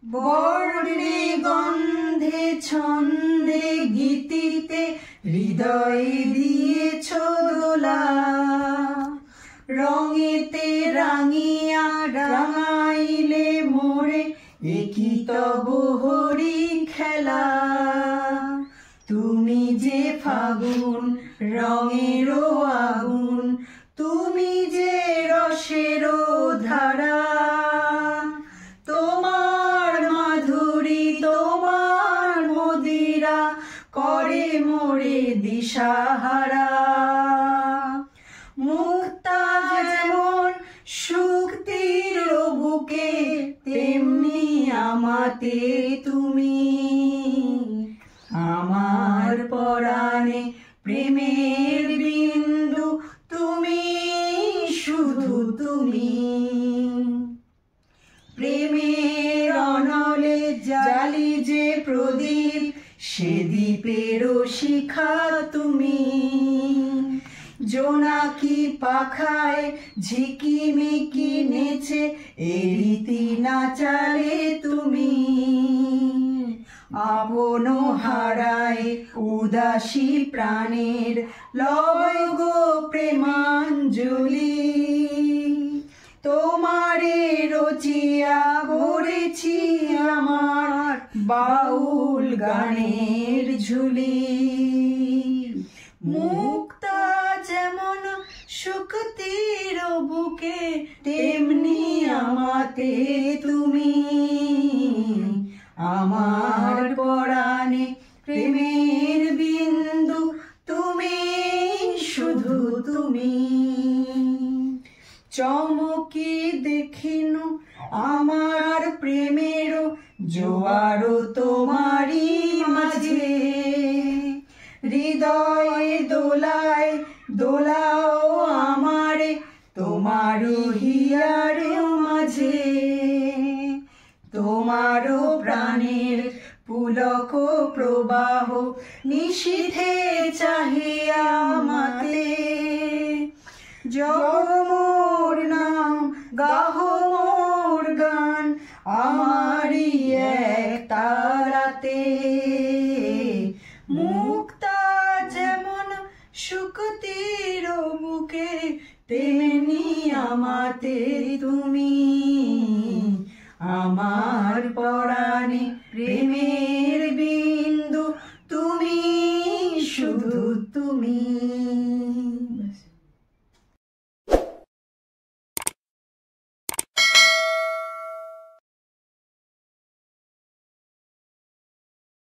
বর্ণে গন্ধে ছন্দে গীতিতে হৃদয়ে দিয়েছ দোলা, রঙেতে রাঙিয়া রাঙাইলে মোরে একই তব হরি খেলা। তুমি যে ফাগুন রঙেরও আগুন, তুমি যে রসেরও ধারা, তোমার মাধুরী তোমার মদিরা করে মোরে দিশাহারা। মুক্তা যেমন শক্তির বুকে, তেমনি আমাতে তুমি। আমার পরাণে প্রেমের বিন্দু তুমি, শুধু তুমি। প্রেমের অনলে জালি যে প্রদীপ, সে দ্বীপেরও শিখা তুমি। জোনাকি পাখায় ঝিকিমিকি নেচে এ রীতি নাচালে তুমি। আপন হারায় উদাসী প্রাণের লয় গো প্রেমাঞ্জলি। তোমারে রচিয়া গড়েছি আমার বাউল গানের ঝুলি। মুক্তা যেমন শক্তির বুকে, তেমনি আমাতে তুমি। আমার পরাণে প্রেমের বিন্দু তুমি, শুধু তুমি। চমকি দেখিনু আমার প্রেমেরও জোয়ারও তোমারই মাঝে। হৃদয়ে দোলায় দোলাও আমারে তোমারও হিয়ারেও মাঝে। তোমারও প্রাণের পুলক প্রবাহ নিশীথে চাহিয়া মাতে। জগ মোর নাম গাহ মোর গান, আমারই এক তারাতে। মুক্তা যেমন শক্তির বুকে, তেমনি আমাতে তুমি। আমার পরাণে প্রেমে